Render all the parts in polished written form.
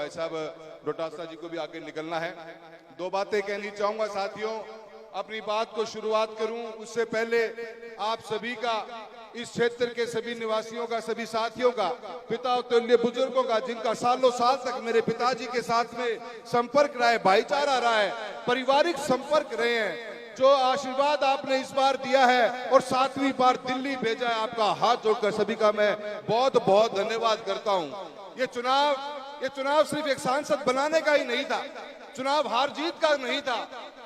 भाई साहब डोटासरा जी को भी आगे निकलना है। दो बातें कहनी चाहूंगा साथियों। अपनी बात को शुरुआत करूं उससे पहले आप सभी का, इस क्षेत्र के सभी निवासियों का, सभी साथियों का, पिता तुल्य बुजुर्गों का, जिनका सालों साल तक मेरे पिताजी के साथ में संपर्क रहा है, भाईचारा रहा है, पारिवारिक संपर्क रहे हैं, जो आशीर्वाद आपने इस बार दिया है और 7वीं बार दिल्ली भेजा है, आपका हाथ जोड़कर सभी का मैं बहुत बहुत धन्यवाद करता हूं। ये चुनाव सिर्फ एक सांसद बनाने का ही नहीं था, चुनाव हार जीत का नहीं था,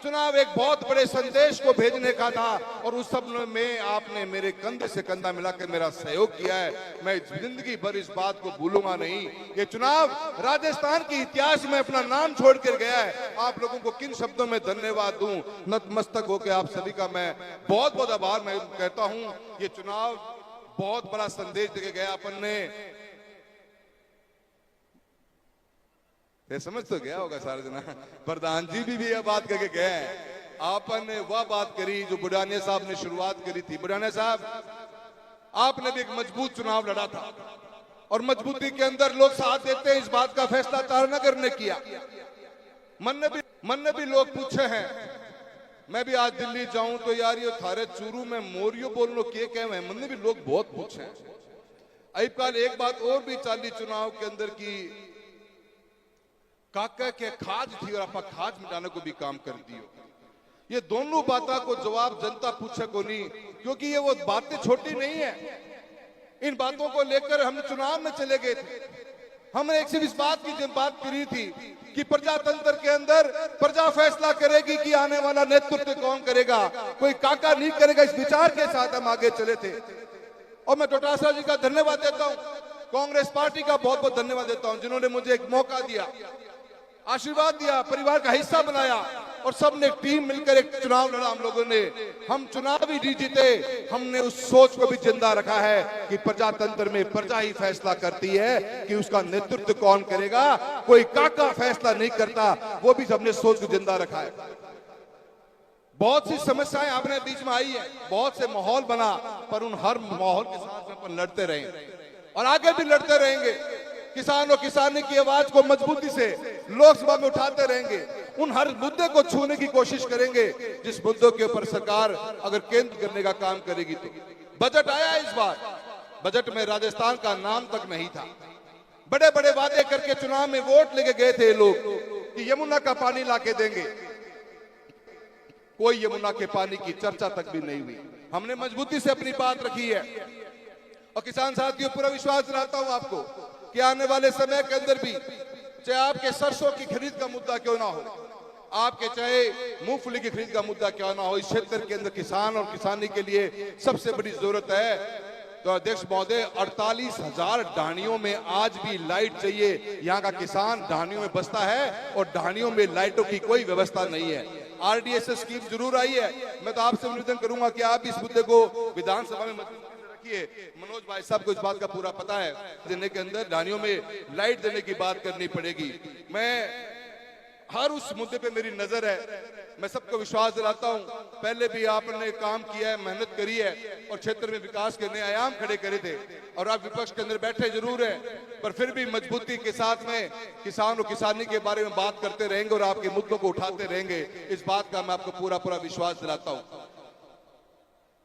चुनाव एक बहुत बड़े संदेश को भेजने का था और उस सब में आपने मेरे कंधे से कंधा मिलाकर मेरा सहयोग किया है। मैं जिंदगी भर इस बात को भूलूंगा नहीं। ये चुनाव राजस्थान के इतिहास में अपना नाम छोड़कर गया है। आप लोगों को किन शब्दों में धन्यवाद दूं, नतमस्तक होकर आप सभी का मैं बहुत बहुत आभार मैं कहता हूं। ये चुनाव बहुत बड़ा संदेश देके गया। अपन ने समझ तो गया होगा सारे जना, प्रधान जी भी यह बात करके गए हैं। आपन ने वह बात करी जो बुढ़ानिया साहब ने शुरुआत करी थी। बुढ़ानिया साहब, आपने भी एक मजबूत चुनाव लड़ा था और मजबूती के अंदर लोग साथ देते हैं, इस बात का फैसला तारानगर ने किया। मन ने भी लोग पूछे हैं, मैं भी आज दिल्ली जाऊं तो यार ये थारे चूरू में मोरियो बोलनो के कहे हैं, मन ने भी लोग बहुत पूछे हैं। अबकाल एक बात और भी चाली चुनाव के अंदर की काका के खाज थी और आप खाज मिटाने को भी काम कर दियो। ये दोनों बातों को जवाब जनता पूछे को नहीं, क्योंकि ये वो बातें छोटी नहीं है। इन बातों को लेकर हम चुनाव में चले गए थे। हमने एक सिर्फ इस बात की बात करी थी कि प्रजातंत्र के अंदर प्रजा फैसला करेगी कि आने वाला नेतृत्व कौन करेगा, कोई काका नहीं करेगा। इस विचार के साथ हम आगे चले थे और मैं डोटासरा जी का धन्यवाद देता हूं, कांग्रेस पार्टी का बहुत बहुत धन्यवाद देता हूं, जिन्होंने मुझे एक मौका दिया, आशीर्वाद दिया, परिवार का हिस्सा बनाया और सबने टीम मिलकर एक चुनाव लड़ा। हम लोगों ने, हम चुनाव ही नहीं जीते, हमने उस सोच को भी जिंदा रखा है कि प्रजातंत्र में प्रजा ही फैसला करती है कि उसका नेतृत्व कौन करेगा, कोई काका फैसला नहीं करता। वो भी हमने सोच को जिंदा रखा है। बहुत सी समस्याएं आपने बीच में आई है, बहुत से माहौल बना, पर उन हर माहौल के साथ अपन लड़ते रहे और आगे भी लड़ते रहेंगे। किसान और किसानी की आवाज को मजबूती से लोकसभा में उठाते रहेंगे, उन हर मुद्दे को छूने की कोशिश करेंगे जिस मुद्दों के ऊपर सरकार अगर केंद्र करने का काम करेगी। तो बजट आया इस बार, बजट में राजस्थान का नाम तक नहीं था। बड़े बड़े वादे करके चुनाव में वोट लेके गए थे लोग कि यमुना का पानी लाके देंगे, कोई यमुना के पानी की चर्चा तक भी नहीं हुई। हमने मजबूती से अपनी बात रखी है और किसान साथियों, पूरा विश्वास दिलाता हूं आपको कि आने वाले समय के अंदर भी, चाहे आपके सरसों की खरीद का मुद्दा क्यों ना हो, आपके चाहे मूंगफली की खरीद का मुद्दा क्यों ना हो, इस क्षेत्र के अंदर किसान और किसानी के लिए सबसे बड़ी जरूरत है। तो अध्यक्ष महोदय, 48,000 ढाणियों में आज भी लाइट चाहिए। यहाँ का किसान ढाणियों में बसता है और ढाणियों में लाइटों की कोई व्यवस्था नहीं है। RDSS स्कीम जरूर आई है। मैं तो आपसे निवेदन करूंगा कि आप इस मुद्दे को विधानसभा में रखिए। मनोज भाई साहब को इस बात का पूरा पता है, देने के अंदर ढाणियों में लाइट देने की बात करनी पड़ेगी। मैं हर उस मुद्दे पे मेरी नजर है। मैं सबको विश्वास दिलाता हूं, पहले भी आपने काम किया है, मेहनत करी है और क्षेत्र में विकास के नए आयाम खड़े करे थे और आप विपक्ष के अंदर बैठे जरूर है, पर फिर भी मजबूती के साथ में किसान और किसानी के बारे में बात करते रहेंगे और आपके मुद्दों को उठाते रहेंगे। इस बात का मैं आपको पूरा पूरा विश्वास दिलाता हूं।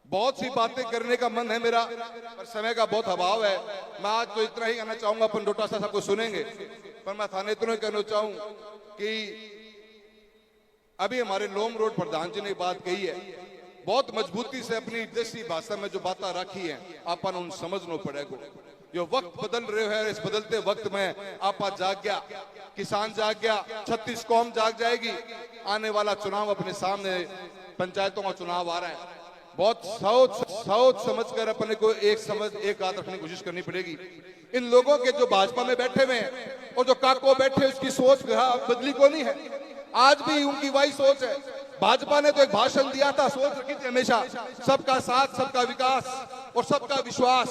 बहुत सी बातें करने का मन है मेरा, पर समय का बहुत अभाव है। मैं आज तो इतना ही कहना चाहूंगा, अपन डोटासरा साहब को सुनेंगे, पर मैं थाने इतना कहना चाहूं कि अभी हमारे लोम रोड प्रधान जी ने बात कही है, बहुत मजबूती से अपनी देसी भाषा में जो बातें रखी है, अपन उन समझना पड़ेगा। जो वक्त बदल रहे हैं, इस बदलते वक्त में आपा जाग गया, किसान जाग गया, 36 कौम जाग जाएगी। आने वाला चुनाव अपने सामने, पंचायतों का चुनाव आ रहा है। बहुत सोच समझ कर अपने को एक बात रखने की कोशिश करनी पड़ेगी। इन लोगों के जो भाजपा में बैठे हुए हैं और जो काको बैठे, उसकी सोच बदली को नहीं है। आज भी उनकी वही सोच है। भाजपा ने तो एक भाषण दिया था, सोच रखी थी हमेशा सबका साथ, सबका विकास और सबका विश्वास।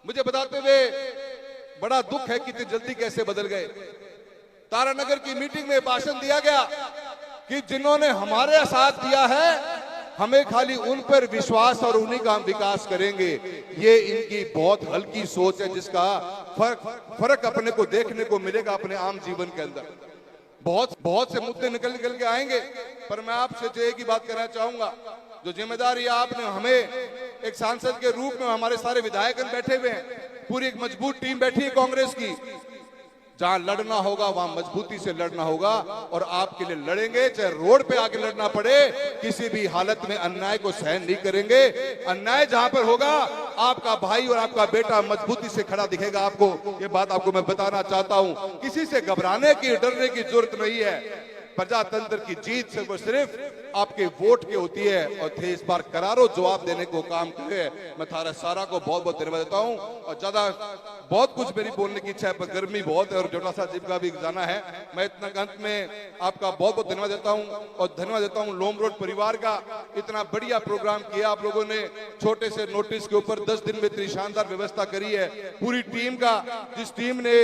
मुझे बताते हुए बड़ा दुख है कि इतनी जल्दी कैसे बदल गए। तारानगर की मीटिंग में भाषण दिया गया कि जिन्होंने हमारे साथ दिया है हमें खाली उन पर विश्वास और उन्हीं का हम विकास करेंगे। ये इनकी बहुत हल्की सोच है, जिसका फर्क अपने को देखने को मिलेगा अपने आम जीवन के अंदर। बहुत से मुद्दे निकल के आएंगे, पर मैं आपसे जो एक ही बात कहना चाहूंगा, जो जिम्मेदारी आपने हमें एक सांसद के रूप में, हमारे सारे विधायकगण बैठे हुए हैं, पूरी एक मजबूत टीम बैठी है कांग्रेस की, जहां लड़ना होगा वहां मजबूती से लड़ना होगा और आपके लिए लड़ेंगे, चाहे रोड पे आके लड़ना पड़े, किसी भी हालत में अन्याय को सहन नहीं करेंगे। अन्याय जहां पर होगा, आपका भाई और आपका बेटा मजबूती से खड़ा दिखेगा आपको। ये बात आपको मैं बताना चाहता हूं, किसी से घबराने की, डरने की जरूरत नहीं है। प्रजातंत्र की जीत से वो सिर्फ आपके वोट की होती है, और थे इस बार करारो जवाब देने को काम करे। मैं थारा सारा को बहुत बहुत धन्यवाद देता हूं, और ज्यादा बहुत कुछ मेरी बोलने की इच्छा है, पर गर्मी बहुत है और जोटासा जी का भी जाना है। मैं इतना अंत में आपका बहुत बहुत धन्यवाद देता हूं, और धन्यवाद देता हूं लोम रोड परिवार का। इतना बढ़िया प्रोग्राम किया आप लोगों ने, छोटे से नोटिस के ऊपर 10 दिन में इतनी शानदार व्यवस्था करी है। पूरी टीम का, जिस टीम ने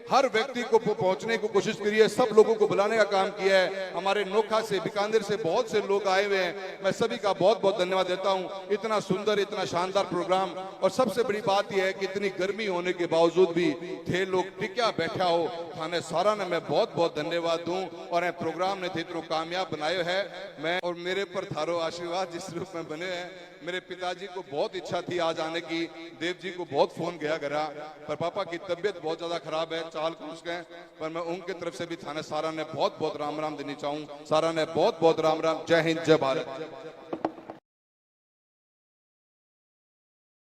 हर व्यक्ति को पहुंचने की कोशिश करी है, सब लोगों को बुलाने का काम किया है। हमारे नोखा से, बीकानेर से बहुत से लोग आए हुए हैं, मैं सभी का बहुत बहुत धन्यवाद देता हूं। इतना सुंदर, इतना शानदार प्रोग्राम, और सबसे बड़ी बात यह है कि इतनी गर्मी होने के बावजूद भी थे लोग टिक्या बैठा हो, थाने सारा ने मैं बहुत बहुत धन्यवाद दूं। और प्रोग्राम ने थे इतना कामयाब बनाए है। मैं और मेरे पर थारो आशीर्वाद जिस रूप में बने हैं, मेरे पिताजी को बहुत इच्छा थी आज आने की, देव जी को बहुत फोन गया करा, पर पापा की तबीयत बहुत ज्यादा खराब है, चाल पहुंच गए। पर मैं उनके तरफ से भी थाने सारा ने बहुत बहुत राम राम देनी चाहूँ। सारा ने बहुत बहुत राम राम। जय हिंद, जय भारत।